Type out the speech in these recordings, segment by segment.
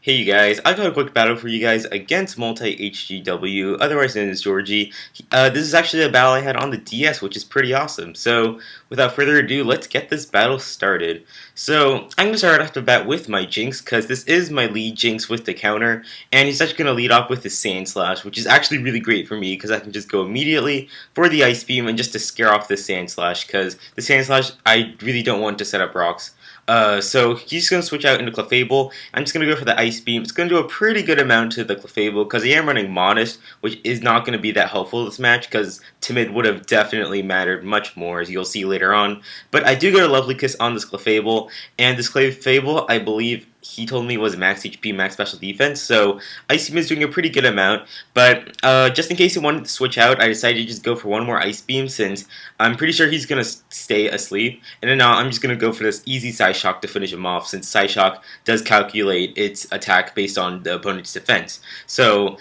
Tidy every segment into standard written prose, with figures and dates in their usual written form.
Hey you guys, I got a quick battle for you guys against Multi-HGW, otherwise known as Georgie. This is actually a battle I had on the DS, which is pretty awesome. So, without further ado, let's get this battle started. So, I'm going to start off the bat with my Jinx, because this is my lead Jinx with the counter, and he's actually going to lead off with his Sand Slash, which is actually really great for me, because I can just go immediately for the Ice Beam and just to scare off the Sand Slash, because the Sand Slash, I really don't want to set up rocks. So he's going to switch out into Clefable. I'm just going to go for the Ice Beam. It's going to do a pretty good amount to the Clefable because I am running Modest, which is not going to be that helpful this match because Timid would have definitely mattered much more, as you'll see later on. But I do get a Lovely Kiss on this Clefable, and this Clefable, I believe, he told me was max HP, max special defense, so Ice Beam is doing a pretty good amount, but just in case he wanted to switch out, I decided to just go for one more Ice Beam since I'm pretty sure he's going to stay asleep, and then now I'm just going to go for this easy Psyshock to finish him off since Psyshock does calculate its attack based on the opponent's defense. So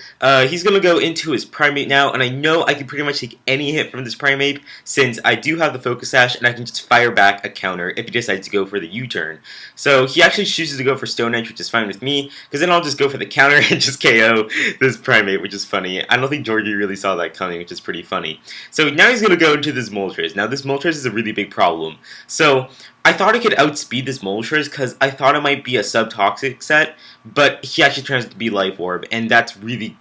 he's going to go into his Primate now, and I know I can pretty much take any hit from this Primate since I do have the Focus Sash and I can just fire back a counter if he decides to go for the U-turn. So he actually chooses to go for Stone Edge, which is fine with me, because then I'll just go for the counter and just KO this Primate, which is funny. I don't think Georgie really saw that coming, which is pretty funny. So now he's going to go into this Moltres. Now this Moltres is a really big problem. So I thought I could outspeed this Moltres because I thought it might be a sub-toxic set, but he actually turns out to be Life Orb, and that's really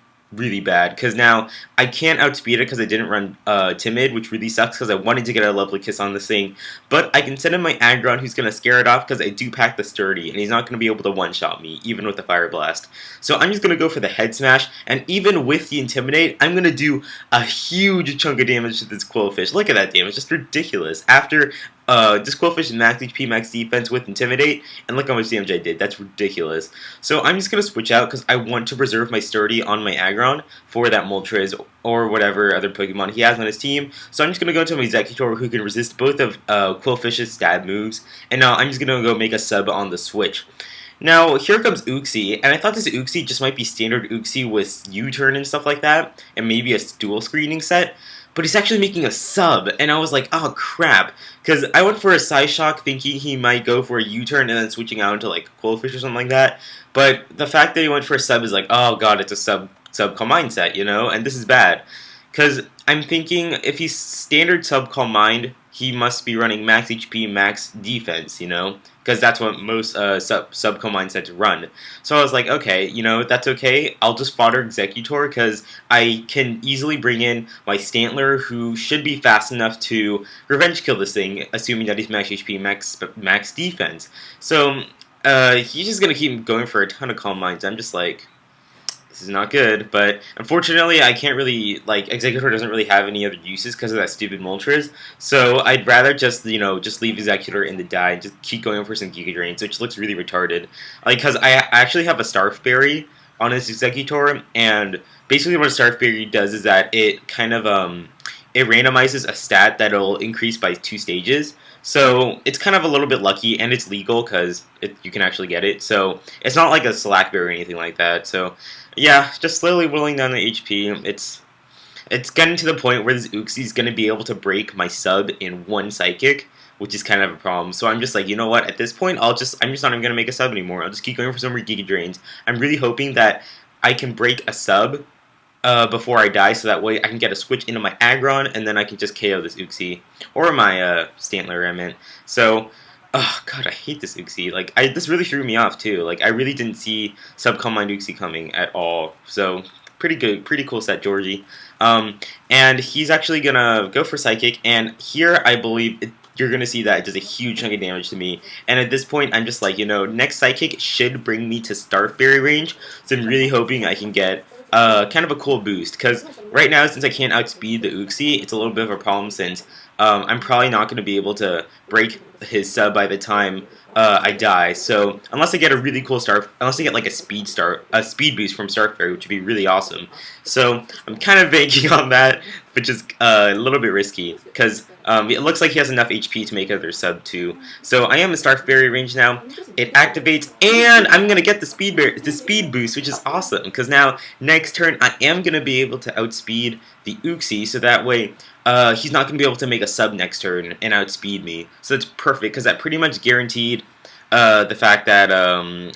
bad because now I can't outspeed it because I didn't run Timid, which really sucks because I wanted to get a Lovely Kiss on this thing, but I can send in my Aggron who's going to scare it off because I do pack the Sturdy and he's not going to be able to one-shot me even with the Fire Blast. So I'm just going to go for the Head Smash, and even with the Intimidate I'm going to do a huge chunk of damage to this Quillfish. Look at that damage, just ridiculous. After this Quillfish is max HP, max defense with Intimidate, and look how much damage I did. That's ridiculous. So I'm just going to switch out because I want to preserve my Sturdy on my Aggron for that Moltres or whatever other Pokemon he has on his team. So I'm just going to go into my Exeggutor who can resist both of Quillfish's stab moves, and now I'm just going to go make a sub on the switch. Now, here comes Uxie, and I thought this Uxie just might be standard Uxie with U-turn and stuff like that, and maybe a dual screening set, but he's actually making a sub, and I was like, oh crap, because I went for a Psyshock thinking he might go for a U-turn and then switching out into like Quillfish or something like that, but the fact that he went for a sub is like, oh god, it's a sub-call mindset, you know, and this is bad, because I'm thinking if he's standard sub-call mind, he must be running max HP, max defense, you know, because that's what most sub-call mindsets run. So I was like, okay, you know, that's okay. I'll just fodder Exeggutor because I can easily bring in my Stantler, who should be fast enough to revenge kill this thing, assuming that he's max HP, max defense. So he's just gonna keep going for a ton of Calm Minds. I'm just like, this is not good, but unfortunately I can't really, like, Exeggutor doesn't really have any other uses because of that stupid Moltres, so I'd rather just, you know, just leave Exeggutor in the die and just keep going for some Giga Drains, which looks really retarded. Like, because I actually have a Starf Berry on this Exeggutor, and basically what a Starf Berry does is that it kind of, it randomizes a stat that'll increase by 2 stages. So it's kind of a little bit lucky, and it's legal because you can actually get it. So it's not like a Slackberry or anything like that. So yeah, just slowly whittling down the HP. It's getting to the point where this Uxie is going to be able to break my sub in one Psychic, which is kind of a problem. So I'm just like, you know what? At this point, I'm just not even going to make a sub anymore. I'll just keep going for some more Giga Drains. I'm really hoping that I can break a sub before I die, so that way I can get a switch into my Aggron, and then I can just KO this Uxie. Or my Stantler, I meant. So, oh god, I hate this Uxie. Like, this really threw me off, too. Like, I really didn't see Sub-Calm Mind Uxie coming at all. So, pretty good, pretty cool set, Georgie. And he's actually gonna go for Psychic, and here I believe you're going to see that it does a huge chunk of damage to me. And at this point, I'm just like, you know, next Psychic should bring me to Starf Berry range, so I'm really hoping I can get kind of a cool boost, because right now, since I can't outspeed the Uxie, it's a little bit of a problem since I'm probably not going to be able to break his sub by the time I die. So unless I get a really cool unless I get like a speed boost from Starf Berry, which would be really awesome. So I'm kind of banking on that, which is a little bit risky because it looks like he has enough HP to make another sub too. So I am in Starf Berry range now. It activates, and I'm gonna get the speed boost, which is awesome because now next turn I am gonna be able to outspeed the Uxie, so that way he's not gonna be able to make a sub next turn and outspeed me. So that's perfect because that pretty much guaranteed the fact that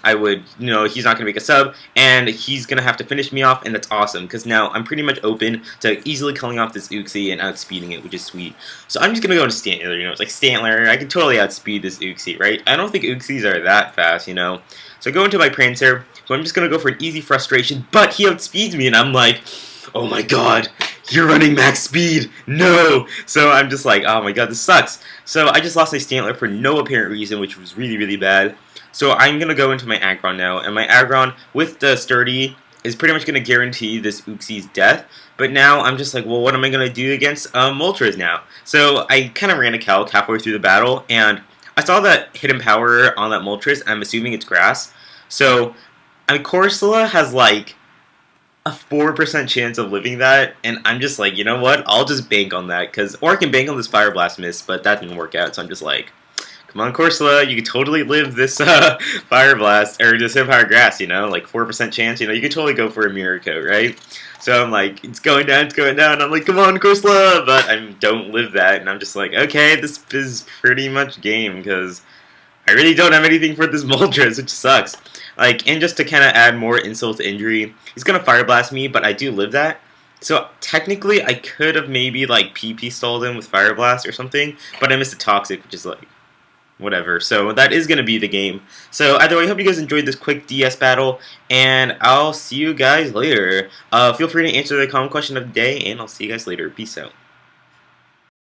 I would, he's not going to make a sub, and he's going to have to finish me off, and that's awesome, because now I'm pretty much open to easily killing off this Uxie and outspeeding it, which is sweet. So I'm just going to go into Stantler, it's like Stantler, I can totally outspeed this Uxie, right? I don't think Uxies are that fast, So I go into my Prancer, so I'm just going to go for an easy frustration, but he outspeeds me, and I'm like, oh my god, you're running max speed! No! So I'm just like, oh my god, this sucks. So I just lost my Stantler for no apparent reason, which was really, really bad. So I'm going to go into my Aggron now, and my Aggron with the Sturdy is pretty much going to guarantee this Uxie's death. But now I'm just like, well, what am I going to do against Moltres now? So I kind of ran a calc halfway through the battle, and I saw that hidden power on that Moltres, and I'm assuming it's grass. So Corsola has like a 4% chance of living that, and I'm just like, you know what, I'll just bank on that, or I can bank on this Fire Blast miss, but that didn't work out, so I'm just like, come on, Corsola, you can totally live this Fire Blast, or this Empire Grass, like 4% chance, you can totally go for a Mirror Coat, right? So I'm like, it's going down, I'm like, come on, Corsola, but I don't live that, and I'm just like, okay, this is pretty much game, because I really don't have anything for this Moltres, which sucks. And just to kind of add more insult to injury, he's going to Fire Blast me, but I do live that. So technically, I could have maybe PP stalled him with Fire Blast or something, but I missed a Toxic, which is whatever. So that is going to be the game. So either way, I hope you guys enjoyed this quick DS battle, and I'll see you guys later. Feel free to answer the comment question of the day, and I'll see you guys later. Peace out.